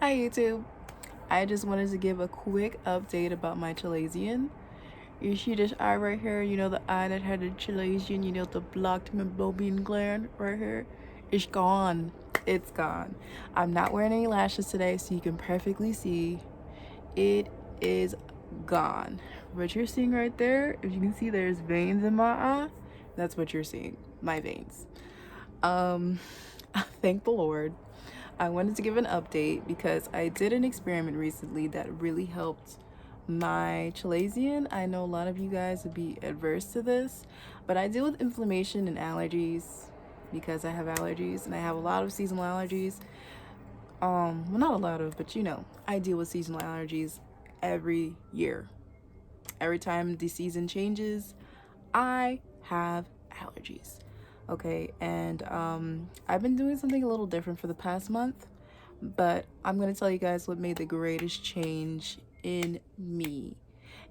Hi YouTube. I just wanted to give a quick update about my Chalazion. You see this eye right here? You know the eye that had the Chalazion, you know the blocked meibomian gland right here? It's gone. It's gone. I'm not wearing any lashes today, so you can perfectly see it is gone. What you're seeing right there, if you can see there's veins in my eye, that's what you're seeing, my veins. Thank the Lord. I wanted to give an update because I did an experiment recently that really helped my Chalazion. I know a lot of you guys would be adverse to this, but I deal with inflammation and allergies because I have allergies and I have a lot of seasonal allergies. Well, not a lot of, but you know, I deal with seasonal allergies every year. Every time the season changes, I have allergies. Okay, and I've been doing something a little different for the past month, but I'm gonna tell you guys what made the greatest change in me.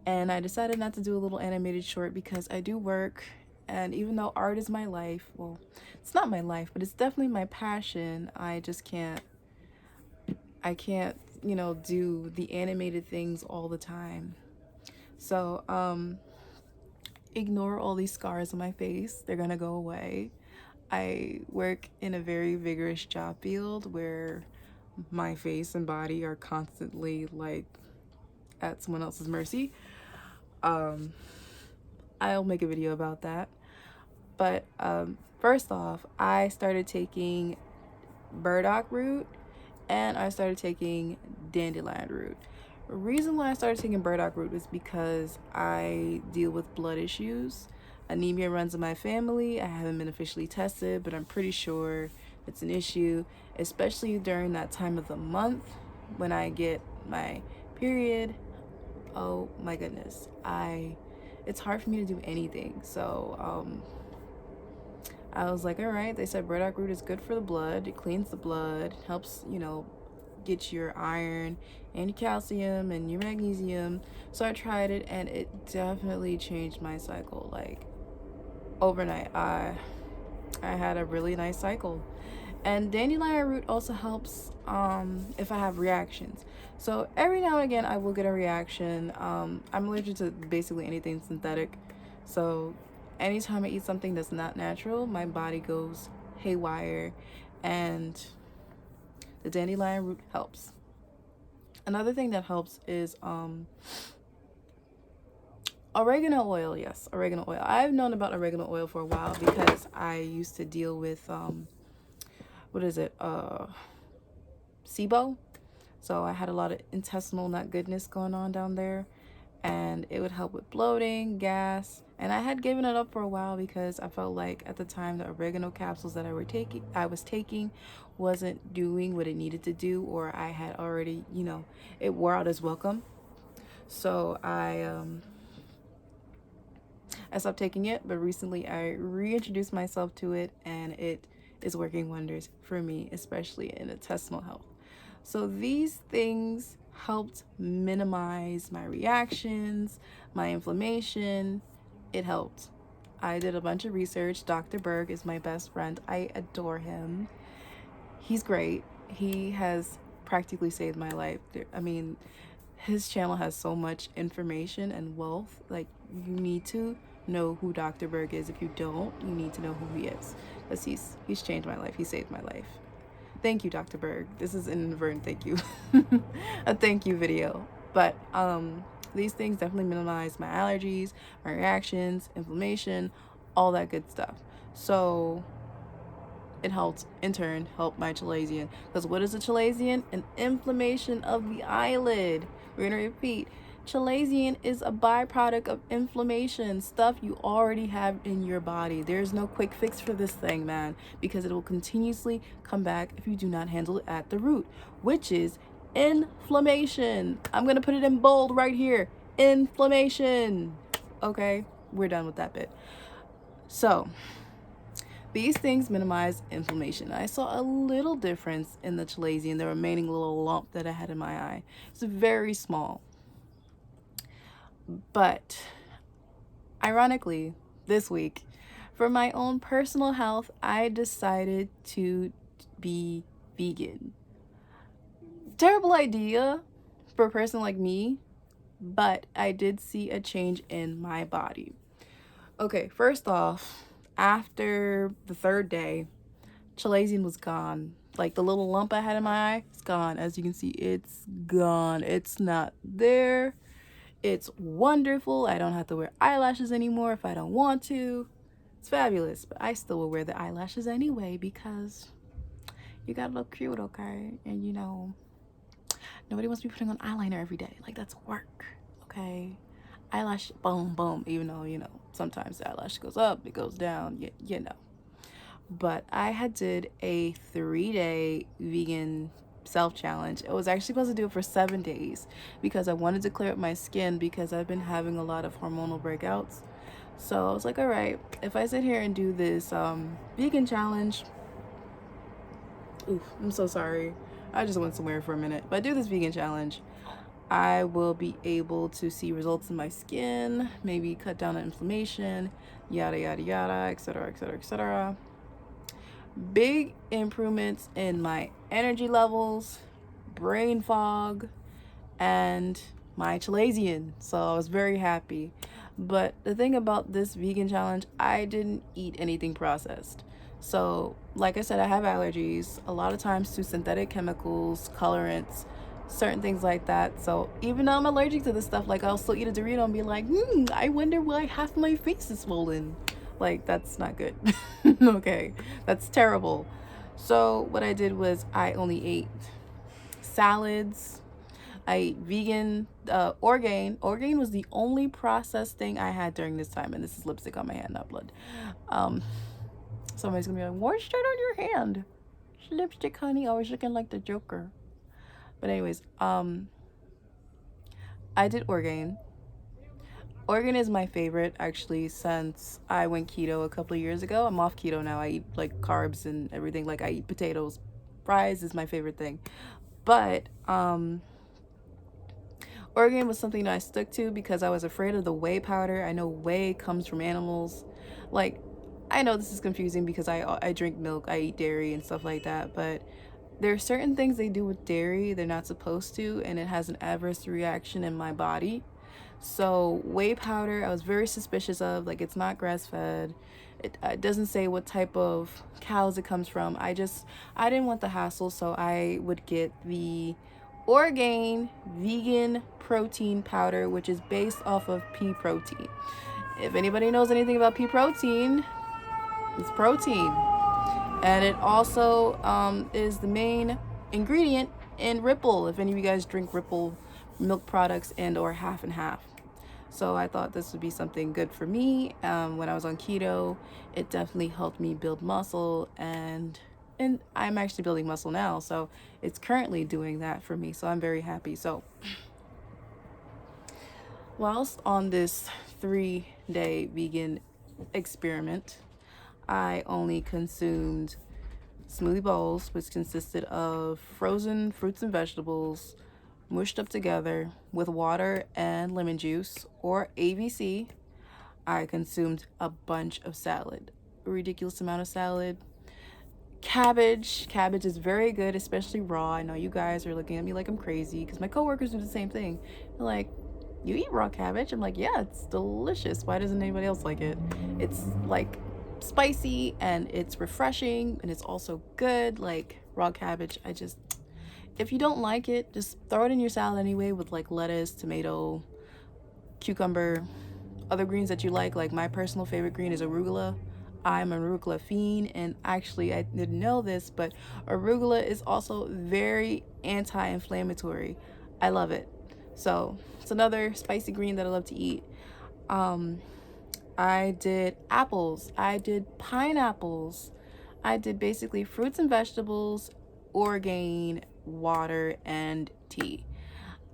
And I decided not to do a little animated short because I do work, and even though art is my life, well, it's not my life, but it's definitely my passion. I can't, you know, do the animated things all the time. So, ignore all these scars on my face. They're gonna go away. I work in a very vigorous job field where my face and body are constantly like at someone else's mercy. Um, I'll make a video about that. But first off, I started taking Burdock Root and I started taking Dandelion Root. The reason why I started taking Burdock Root is because I deal with blood issues. Anemia runs in my family. I haven't been officially tested, but I'm pretty sure it's an issue, especially during that time of the month when I get my period. Oh my goodness. It's hard for me to do anything. So, I was like, all right, they said burdock root is good for the blood. It cleans the blood, helps, you know, get your iron and your calcium and your magnesium. So I tried it and it definitely changed my cycle. Like overnight, I had a really nice cycle. And dandelion root also helps if I have reactions. So every now and again I will get a reaction. I'm allergic to basically anything synthetic. So anytime I eat something that's not natural, my body goes haywire, and the dandelion root helps. Another thing that helps is oregano oil. Yes, oregano oil. I've known about oregano oil for a while because I used to deal with what is it? SIBO. So I had a lot of intestinal not goodness going on down there, and it would help with bloating, gas, and I had given it up for a while because I felt like at the time the oregano capsules that I was taking wasn't doing what it needed to do, or I had already, you know, it wore out its welcome. So I stopped taking it, but recently I reintroduced myself to it and it is working wonders for me, especially in intestinal health. So these things helped minimize my reactions, my inflammation. It helped. I did a bunch of research. Dr. Berg is my best friend. I adore him. He's great. He has practically saved my life. I mean, his channel has so much information and wealth. Like, you need to know who Dr. Berg is. If you don't, you need to know who he is, because he's changed my life. He saved my life. Thank you, Dr. Berg. This is an inadvertent thank you. A thank you video. But these things definitely minimize my allergies, my reactions, inflammation, all that good stuff. So it helped, in turn, help my Chalazion. Because what is a Chalazion? An inflammation of the eyelid. We're going to repeat. Chalazion is a byproduct of inflammation, stuff you already have in your body. There's no quick fix for this thing, man, because it will continuously come back if you do not handle it at the root, which is inflammation. I'm going to put it in bold right here. Inflammation. Okay, we're done with that bit. So these things minimize inflammation. I saw a little difference in the Chalazion, the remaining little lump that I had in my eye. It's very small. But ironically, this week, for my own personal health, I decided to be vegan. terrible idea for a person like me, but I did see a change in my body. Okay, first off, after the third day, Chalazion was gone. Like the little lump I had in my eye, it's gone. As you can see, it's gone. It's not there. It's wonderful. I don't have to wear eyelashes anymore if I don't want to. It's fabulous, but I still will wear the eyelashes anyway because you gotta look cute, okay? And you know, nobody wants to be putting on eyeliner every day. Like, that's work, okay? Eyelash, boom, boom. Even though, you know, sometimes the eyelash goes up, it goes down, you know. But I had did a 3-day vegan self-challenge. It was actually supposed to do it for 7 days because I wanted to clear up my skin because I've been having a lot of hormonal breakouts. So I was like, all right, if I sit here and do this vegan challenge, oof, I'm so sorry. I just went somewhere for a minute. But I do this vegan challenge, I will be able to see results in my skin, maybe cut down on inflammation, yada, yada, yada, etc., etc., etc. Big improvements in my energy levels, brain fog, and my Chalazion. So I was very happy. But the thing about this vegan challenge, I didn't eat anything processed. So, like I said, I have allergies a lot of times to synthetic chemicals, colorants, certain things like that. So even though I'm allergic to this stuff, like I'll still eat a Dorito and be like, I wonder why half my face is swollen. Like, that's not good. Okay, that's terrible. So what I did was I only ate salads. I ate vegan Orgain. Orgain was the only processed thing I had during this time, and this is lipstick on my hand, not blood. Somebody's gonna be like, what's that on your hand? It's lipstick, honey. Always looking like the Joker. But anyways, I did Orgain. Orgain is my favorite, actually, since I went keto a couple of years ago. I'm off keto now. I eat like carbs and everything. Like I eat potatoes. Fries is my favorite thing. But Orgain was something that I stuck to because I was afraid of the whey powder. I know whey comes from animals. Like, I know this is confusing because I drink milk, I eat dairy and stuff like that, but there are certain things they do with dairy they're not supposed to, and it has an adverse reaction in my body. So whey powder I was very suspicious of. Like, it's not grass-fed. It doesn't say what type of cows it comes from. I didn't want the hassle, so I would get the Orgain vegan protein powder, which is based off of pea protein. If anybody knows anything about pea protein, it's protein. And it also is the main ingredient in Ripple, if any of you guys drink Ripple milk products and or half and half. So I thought this would be something good for me. When I was on keto, it definitely helped me build muscle, and I'm actually building muscle now, so it's currently doing that for me, so I'm very happy. So whilst on this 3-day vegan experiment, I only consumed smoothie bowls, which consisted of frozen fruits and vegetables mushed up together with water and lemon juice or AVC. I consumed a bunch of salad, a ridiculous amount of salad. Cabbage is very good, especially raw. I know you guys are looking at me like I'm crazy because my coworkers do the same thing. They're like, you eat raw cabbage? I'm like, yeah, it's delicious. Why doesn't anybody else like it? It's like spicy and it's refreshing and it's also good. Like, raw cabbage, if you don't like it, just throw it in your salad anyway with like lettuce, tomato, cucumber, other greens that you like my personal favorite green is arugula. I'm an arugula fiend, and actually I didn't know this, but arugula is also very anti-inflammatory. I love it. So it's another spicy green that I love to eat. I did apples, I did pineapples, I did basically fruits and vegetables, Orgain, water, and tea.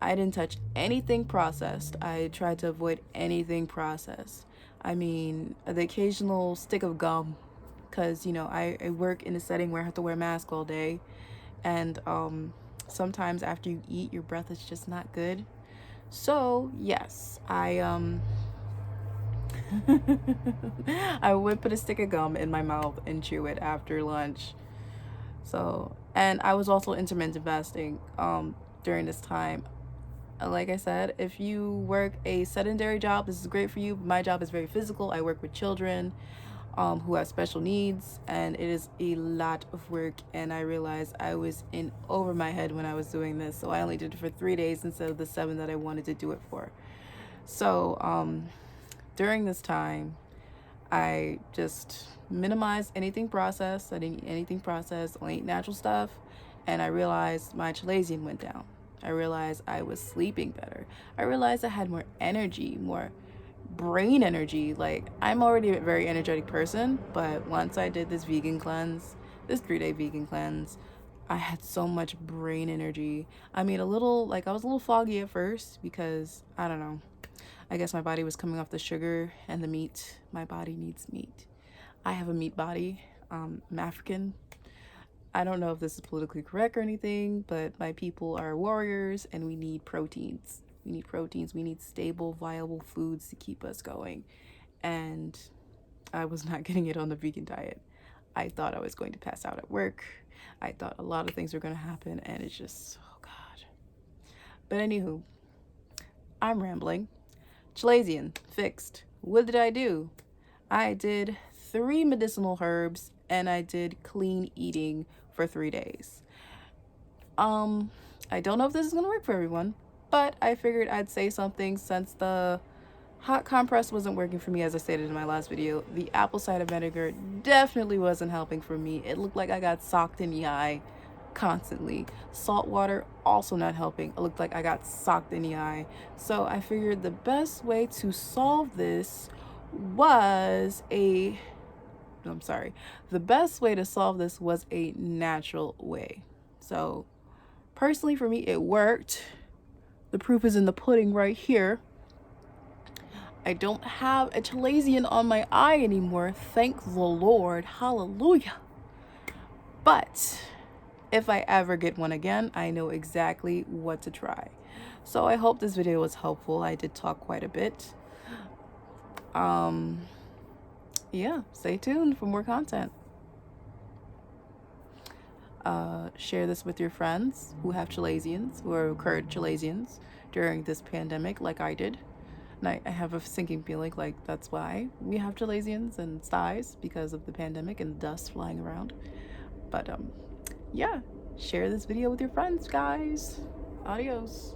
I didn't touch anything processed. I tried to avoid anything processed. I mean, the occasional stick of gum, because, you know, I work in a setting where I have to wear a mask all day, and sometimes after you eat, your breath is just not good. So yes, I I would put a stick of gum in my mouth and chew it after lunch. So, and I was also intermittent fasting during this time. Like I said, if you work a sedentary job, this is great for you. My job is very physical. I work with children who have special needs, and it is a lot of work. And I realized I was in over my head when I was doing this, so I only did it for 3 days instead of the 7 that I wanted to do it for. So during this time, I just minimized anything processed. I didn't eat anything processed. Only ate natural stuff, and I realized my Chalazion went down. I realized I was sleeping better. I realized I had more energy, more brain energy. Like, I'm already a very energetic person, but once I did this vegan cleanse, this 3-day vegan cleanse, I had so much brain energy. I mean, I was a little foggy at first because, I don't know, I guess my body was coming off the sugar and the meat. My body needs meat. I have a meat body. I'm African. I don't know if this is politically correct or anything, but my people are warriors and we need proteins. We need proteins. We need stable, viable foods to keep us going. And I was not getting it on the vegan diet. I thought I was going to pass out at work. I thought a lot of things were going to happen, and it's just, oh God. But anywho, I'm rambling. Chalazion, fixed. What did I do? I did 3 medicinal herbs, and I did clean eating for 3 days. I don't know if this is gonna work for everyone, but I figured I'd say something since the hot compress wasn't working for me, as I stated in my last video. The apple cider vinegar definitely wasn't helping for me. It looked like I got socked in the eye constantly. Salt water also not helping. It looked like I got socked in the eye. So I figured the best way to solve this was the best way to solve this was a natural way. So personally for me, it worked. The proof is in the pudding right here. I don't have a Chalazion on my eye anymore, thank the Lord, hallelujah. But if I ever get one again, I know exactly what to try. So I hope this video was helpful. I did talk quite a bit. Yeah, stay tuned for more content. Share this with your friends who have Chalazions, who are current Chalazions during this pandemic like I did. And I have a sinking feeling like that's why we have Chalazions and styes, because of the pandemic and dust flying around. But yeah, share this video with your friends, guys. Adios.